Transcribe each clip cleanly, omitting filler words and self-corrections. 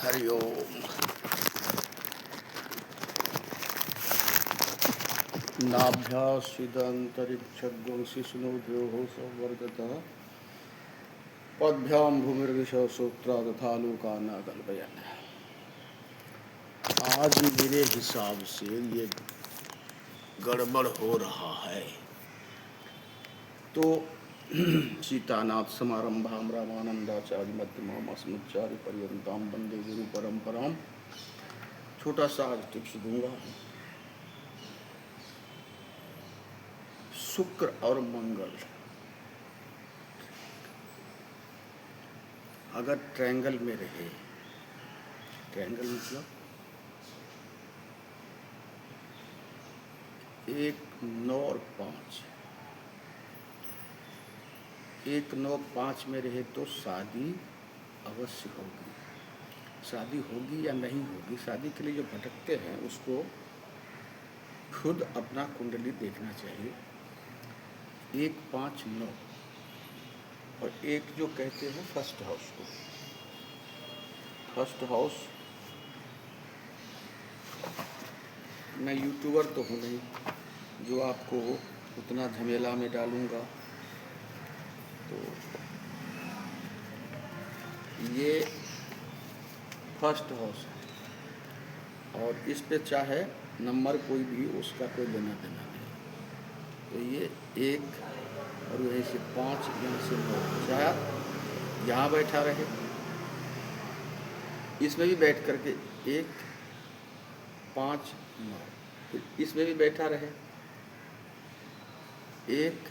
हरि ओम। नाभ्यासिदन्तरिक्षगं शिशुनोभ्योः संवर्गतः पद्भ्यां भूमिर्विषः सूत्रा तथा लोका न कल्पयन्। आज मेरे हिसाब से ये गड़बड़ हो रहा है। तो सीतानाथ समारंभां रामानंदाचार्य मध्यमाम् अस्मदाचार्य पर्यन्तां वंदे गुरु परंपरां। छोटा सा आज टिप्स दूंगा। शुक्र और मंगल अगर ट्रायंगल में रहे, ट्रायंगल मतलब 1, 9 और 5, 1, 9, 5 में रहे तो शादी अवश्य होगी। शादी होगी या नहीं होगी, शादी के लिए जो भटकते हैं उसको खुद अपना कुंडली देखना चाहिए। 1, 5, 9 और एक जो कहते हैं फर्स्ट हाउस को, फर्स्ट हाउस। मैं यूट्यूबर तो हूँ नहीं जो आपको उतना झमेला में डालूँगा। तो ये फर्स्ट हाउस है और इस पे चाहे नंबर कोई भी, उसका कोई लेना देना नहीं। तो ये 1 और यहीं से 5, यहाँ से 9, चाहे यहाँ बैठा रहे, इसमें भी बैठ करके 1, 5, 9, फिर इसमें भी बैठा रहे 1,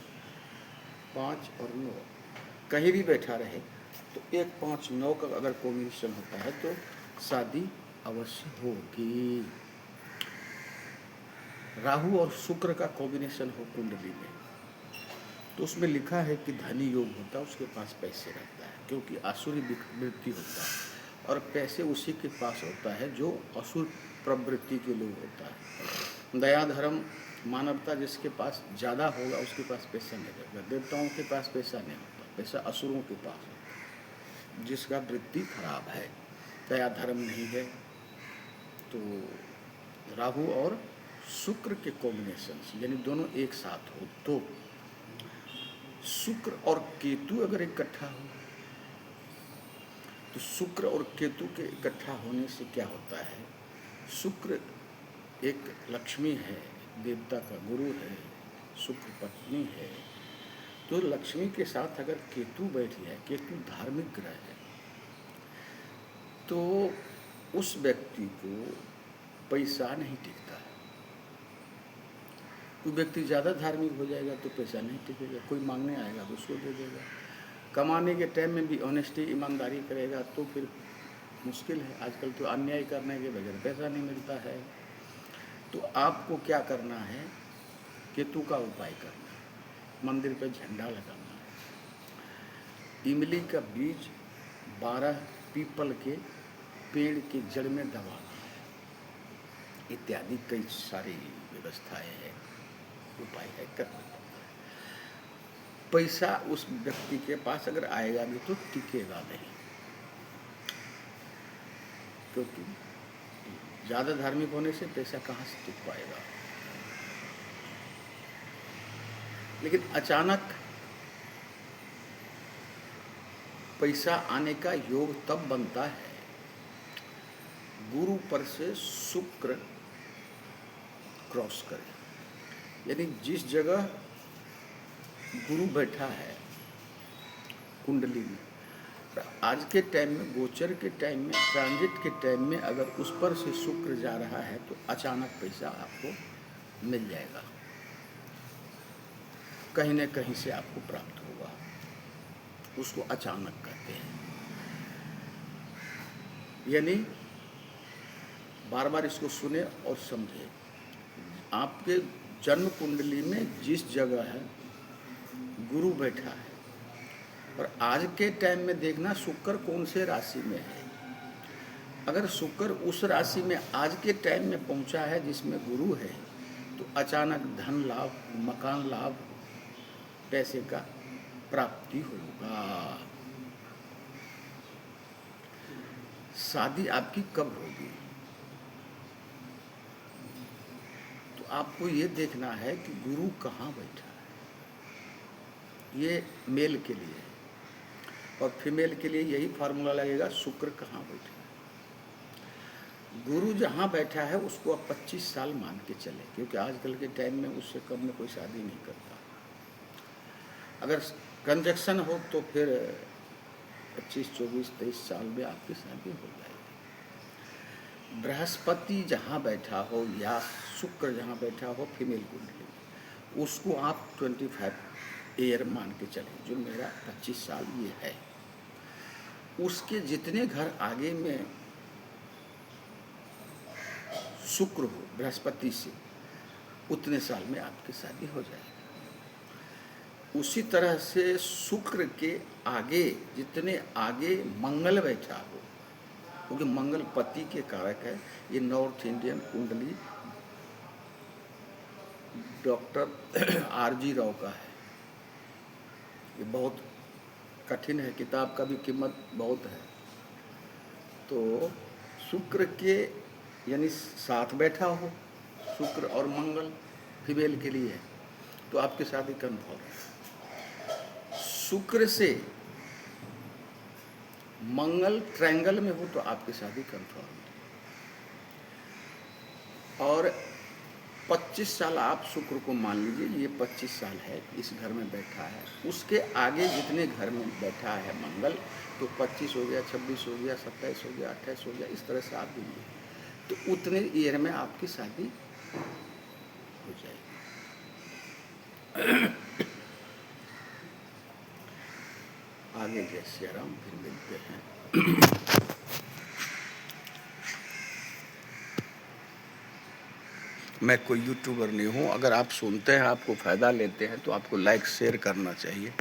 5 और 9, कहीं भी बैठा रहे तो 1, 5, 9 का अगर कॉम्बिनेशन होता है तो शादी अवश्य होगी। राहु और शुक्र का कॉम्बिनेशन हो कुंडली में तो उसमें लिखा है कि धनी योग होता है, उसके पास पैसे रहता है, क्योंकि आसुरी वृत्ति होता है और पैसे उसी के पास होता है जो असुर प्रवृत्ति के लोग होता है। दया धर्म मानवता जिसके पास ज़्यादा होगा उसके पास पैसा नहीं रहेगा। देवताओं के पास पैसा नहीं होता, पैसा असुरों के पास होता है जिसका वृत्ति खराब है, दया धर्म नहीं है। तो राहु और शुक्र के कॉम्बिनेशन यानी दोनों एक साथ हो तो, शुक्र और केतु अगर इकट्ठा हो तो शुक्र और केतु के इकट्ठा होने से क्या होता है, शुक्र एक लक्ष्मी है, देवता का गुरु है, शुक्र पत्नी है। तो लक्ष्मी के साथ अगर केतु बैठ जाए, केतु धार्मिक ग्रह है, तो उस व्यक्ति को पैसा नहीं टिकता है। कोई व्यक्ति ज़्यादा धार्मिक हो जाएगा तो पैसा नहीं टिकेगा, कोई मांगने आएगा तो उसको दे देगा। कमाने के टाइम में भी ऑनेस्टी ईमानदारी करेगा तो फिर मुश्किल है। आजकल तो अन्याय करने के बगैर पैसा नहीं मिलता है। तो आपको क्या करना है, केतु का उपाय करना है, मंदिर पे झंडा लगाना है, इमली का बीज 12 पीपल के पेड़ के जड़ में दबाना है, इत्यादि कई सारी व्यवस्थाएं हैं, उपाय है करना। पैसा उस व्यक्ति के पास अगर आएगा भी तो टिकेगा नहीं, क्योंकि ज़्यादा धार्मिक होने से पैसा कहाँ से टिक पाएगा। लेकिन अचानक पैसा आने का योग तब बनता है गुरु पर से शुक्र क्रॉस करे, यानी जिस जगह गुरु बैठा है कुंडली में, आज के टाइम में, गोचर के टाइम में, ट्रांजिट के टाइम में अगर उस पर से शुक्र जा रहा है तो अचानक पैसा आपको मिल जाएगा, कहीं न कहीं से आपको प्राप्त होगा। उसको अचानक कहते हैं। यानी बार बार इसको सुने और समझे। आपके जन्म कुंडली में जिस जगह है गुरु बैठा है, और आज के टाइम में देखना शुक्र कौन से राशि में है। अगर शुक्र उस राशि में आज के टाइम में पहुंचा है जिसमें गुरु है तो अचानक धन लाभ, मकान लाभ, पैसे का प्राप्ति होगा। शादी आपकी कब होगी, तो आपको ये देखना है कि गुरु कहाँ बैठा है। ये मेल के लिए है, और फीमेल के लिए यही फार्मूला लगेगा, शुक्र कहाँ बैठा है। गुरु जहाँ बैठा है उसको आप 25 साल मान के चले, क्योंकि आजकल के टाइम में उससे कम में कोई शादी नहीं करता। अगर कंजक्शन हो तो फिर 25, 24, 23 साल में आपकी शादी हो जाएगी। बृहस्पति जहाँ बैठा हो या शुक्र जहाँ बैठा हो फीमेल कुंडली में, उसको आप 25 ईयर मान के चलें, जो मेरा 25 साल ये है। उसके जितने घर आगे में शुक्र हो बृहस्पति से, उतने साल में आपकी शादी हो जाएगी। उसी तरह से शुक्र के आगे जितने आगे मंगल बैठा हो, क्योंकि मंगल पति के कारक है। ये नॉर्थ इंडियन कुंडली डॉक्टर आरजी राव का है। ये बहुत कठिन है, किताब का भी कीमत बहुत है। तो शुक्र के यानी साथ बैठा हो शुक्र और मंगल फीमेल के लिए है, तो आपकी शादी कन्फर्म है। शुक्र से मंगल ट्रायंगल में हो तो आपकी शादी कन्फर्म है। और 25 साल आप शुक्र को मान लीजिए, ये 25 साल है इस घर में बैठा है। उसके आगे जितने घर में बैठा है मंगल, तो 25 हो गया, 26 हो गया, 27 हो गया, 28 हो गया, इस तरह से आप गिनिए, तो उतने ईयर में आपकी शादी हो जाएगी। आगे जय श्री राम, फिर मिलते हैं। मैं कोई यूट्यूबर नहीं हूँ। अगर आप सुनते हैं, आपको फ़ायदा लेते हैं, तो आपको लाइक शेयर करना चाहिए।